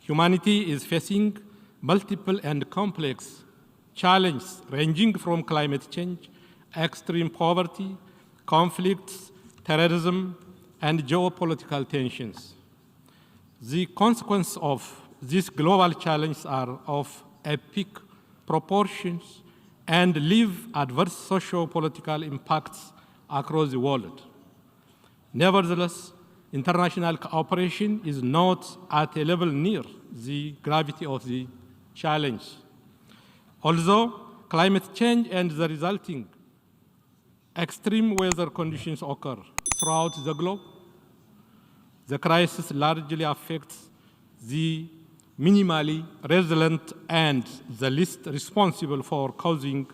Humanity is facing multiple and complex challenges ranging from climate change, extreme poverty, conflicts, terrorism, and geopolitical tensions. The consequences of these global challenges are of epic proportions and leave adverse socio-political impacts across the world. Nevertheless, international cooperation is not at a level near the gravity of the challenge. Although climate change and the resulting extreme weather conditions occur throughout the globe, the crisis largely affects the minimally resilient and the least responsible for causing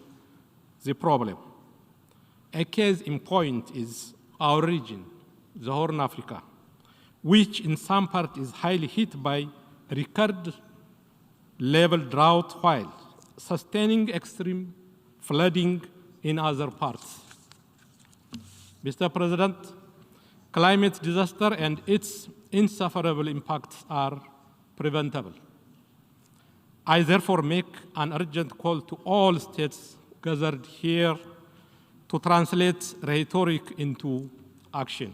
the problem. A case in point is our region, the Horn of Africa, which in some part is highly hit by record-level drought while sustaining extreme flooding in other parts. Mr. President, climate disaster and its insufferable impacts are preventable. I therefore make an urgent call to all states gathered here to translate rhetoric into action.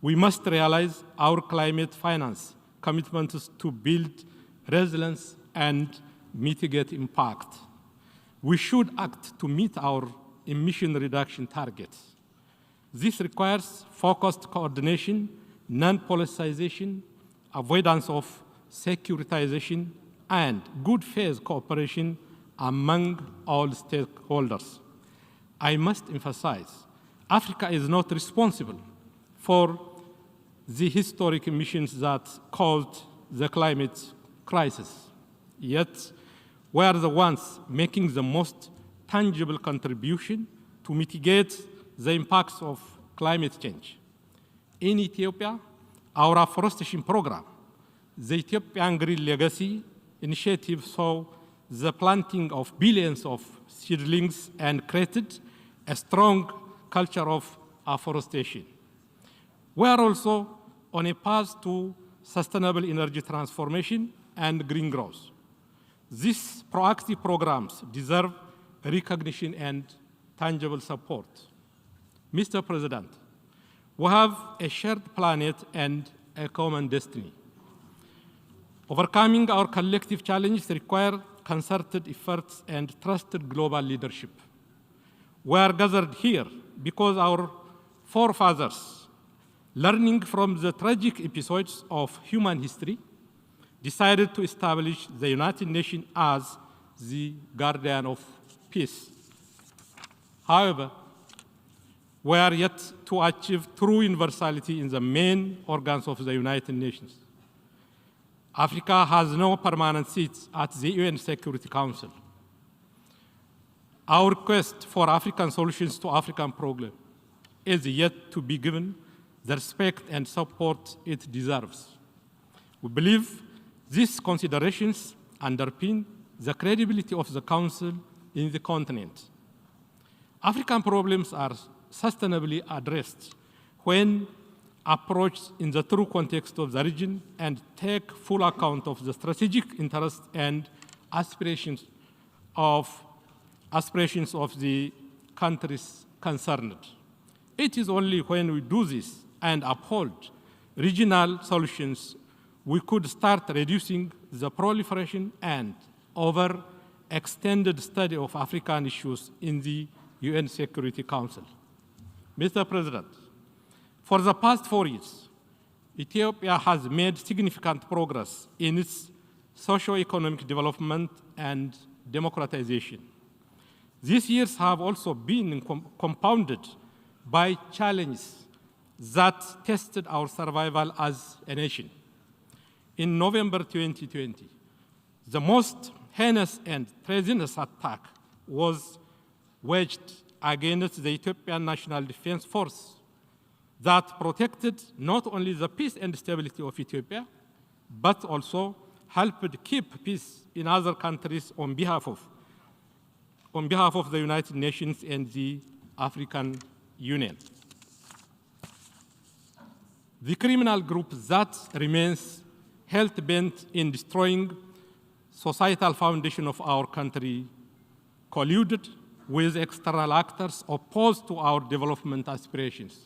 We must realize our climate finance commitments to build resilience and mitigate impact. We should act to meet our emission reduction targets. This requires focused coordination, non-politicization, avoidance of securitization, and good faith cooperation among all stakeholders. I must emphasize, Africa is not responsible for the historic emissions that caused the climate crisis. Yet, we are the ones making the most tangible contribution to mitigate the impacts of climate change. In Ethiopia, our afforestation program, the Ethiopian Green Legacy initiative, saw the planting of billions of seedlings and created a strong culture of afforestation. We are also on a path to sustainable energy transformation and green growth. These proactive programs deserve recognition and tangible support. Mr. President, we have a shared planet and a common destiny. Overcoming our collective challenges require concerted efforts and trusted global leadership. We are gathered here because our forefathers, learning from the tragic episodes of human history, decided to establish the United Nations as the guardian of peace. However, we are yet to achieve true universality in the main organs of the United Nations. Africa has no permanent seats at the UN Security Council. Our quest for African solutions to African problems is yet to be given the respect and support it deserves. We believe these considerations underpin the credibility of the Council in the continent. African problems are sustainably addressed when approached in the true context of the region and take full account of the strategic interests and aspirations of the countries concerned. It is only when we do this and uphold regional solutions we could start reducing the proliferation and overextended study of African issues in the UN Security Council. Mr. President, for the past 4 years, Ethiopia has made significant progress in its socio-economic development and democratization. These years have also been compounded by challenges that tested our survival as a nation. In November 2020, the most heinous and treasonous attack was waged against the Ethiopian National Defense Force that protected not only the peace and stability of Ethiopia, but also helped keep peace in other countries on behalf of the United Nations and the African Union. The criminal group that remains hell-bent in destroying societal foundation of our country, colluded with external actors opposed to our development aspirations.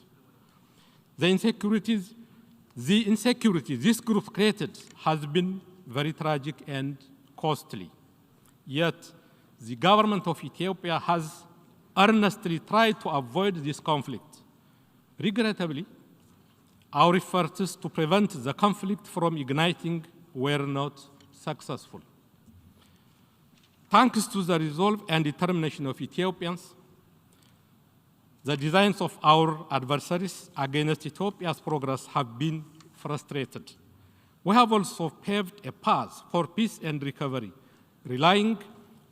The insecurity this group created has been very tragic and costly. Yet, the government of Ethiopia has earnestly tried to avoid this conflict. Regrettably, our efforts to prevent the conflict from igniting were not successful. Thanks to the resolve and determination of Ethiopians, the designs of our adversaries against Ethiopia's progress have been frustrated. We have also paved a path for peace and recovery, relying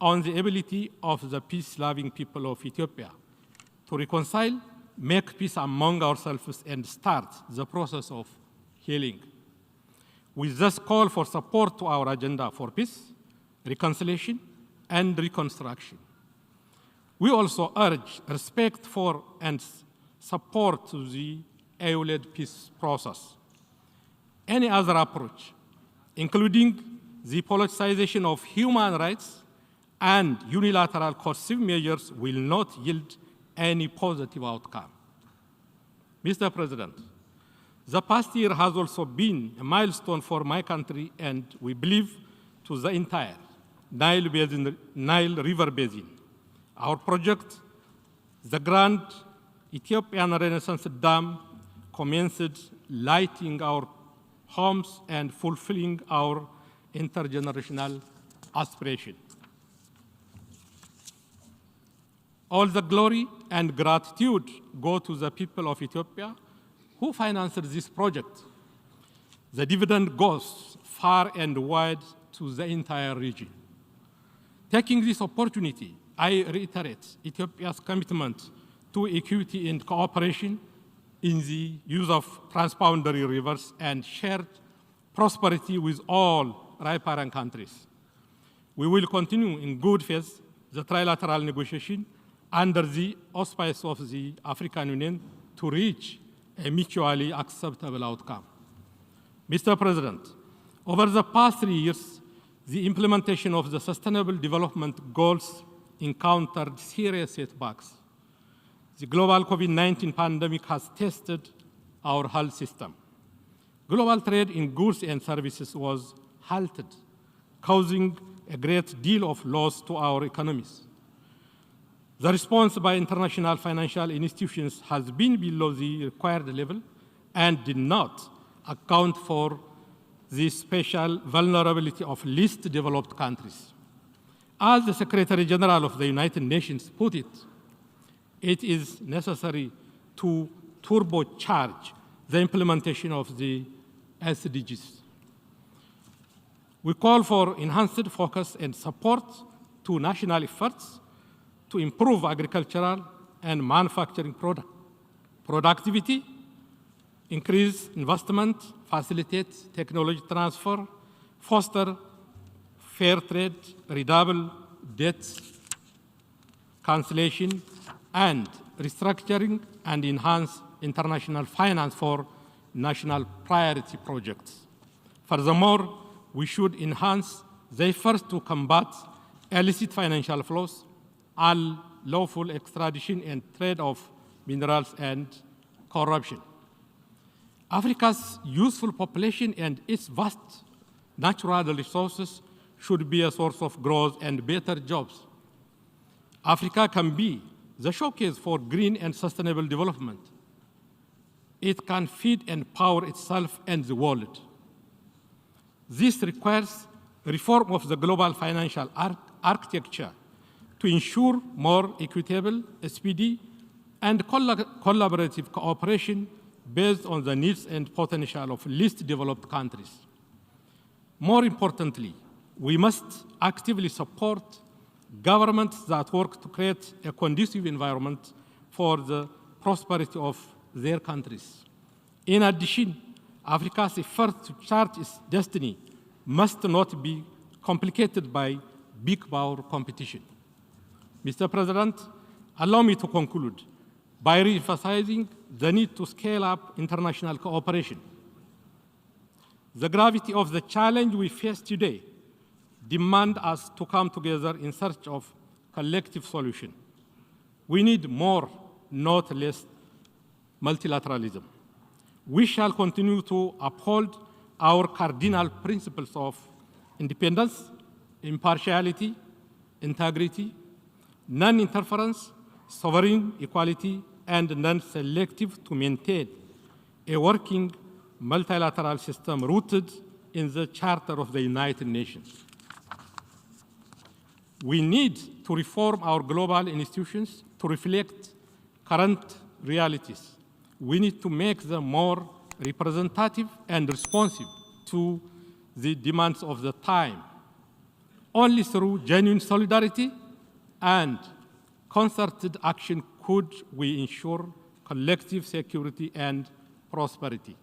on the ability of the peace-loving people of Ethiopia to reconcile, make peace among ourselves, and start the process of healing. We thus call for support to our agenda for peace, reconciliation, and reconstruction. We also urge respect for and support to the EU-led peace process. Any other approach, including the politicization of human rights and unilateral coercive measures, will not yield any positive outcome. Mr. President, the past year has also been a milestone for my country and we believe to the entire Nile River Basin. Our project, the Grand Ethiopian Renaissance Dam, commenced lighting our homes and fulfilling our intergenerational aspiration. All the glory and gratitude go to the people of Ethiopia who financed this project. The dividend goes far and wide to the entire region. Taking this opportunity, I reiterate Ethiopia's commitment to equity and cooperation in the use of transboundary rivers and shared prosperity with all riparian countries. We will continue in good faith the trilateral negotiation under the auspices of the African Union to reach a mutually acceptable outcome. Mr. President, over the past 3 years, the implementation of the Sustainable Development Goals encountered serious setbacks. The global COVID-19 pandemic has tested our health system. Global trade in goods and services was halted, causing a great deal of loss to our economies. The response by international financial institutions has been below the required level and did not account for the special vulnerability of least developed countries. As the Secretary General of the United Nations put it, it is necessary to turbocharge the implementation of the SDGs. We call for enhanced focus and support to national efforts to improve agricultural and manufacturing productivity, increase investment, facilitate technology transfer, foster fair trade, redouble debt cancellation, and restructuring and enhance international finance for national priority projects. Furthermore, we should enhance the efforts to combat illicit financial flows, unlawful extradition and trade of minerals and corruption. Africa's youthful population and its vast natural resources should be a source of growth and better jobs. Africa can be the showcase for green and sustainable development. It can feed and power itself and the world. This requires reform of the global financial architecture to ensure more equitable, speedy, and collaborative cooperation based on the needs and potential of least developed countries. More importantly, we must actively support governments that work to create a conducive environment for the prosperity of their countries. In addition, Africa's effort to chart its destiny must not be complicated by big power competition. Mr. President, allow me to conclude by re-emphasizing the need to scale up international cooperation. The gravity of the challenge we face today demands us to come together in search of collective solution. We need more, not less, multilateralism. We shall continue to uphold our cardinal principles of independence, impartiality, integrity, non-interference, sovereign equality, and non-selective to maintain a working multilateral system rooted in the Charter of the United Nations. We need to reform our global institutions to reflect current realities. We need to make them more representative and responsive to the demands of the time. Only through genuine solidarity and concerted action could we ensure collective security and prosperity.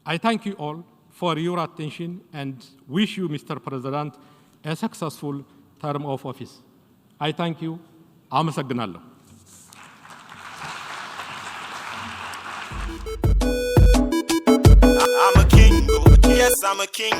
I thank you all for your attention and wish you, Mr. President, a successful term of office. I thank you. አመሰግናለሁ። I'm a king, yes, I'm a king.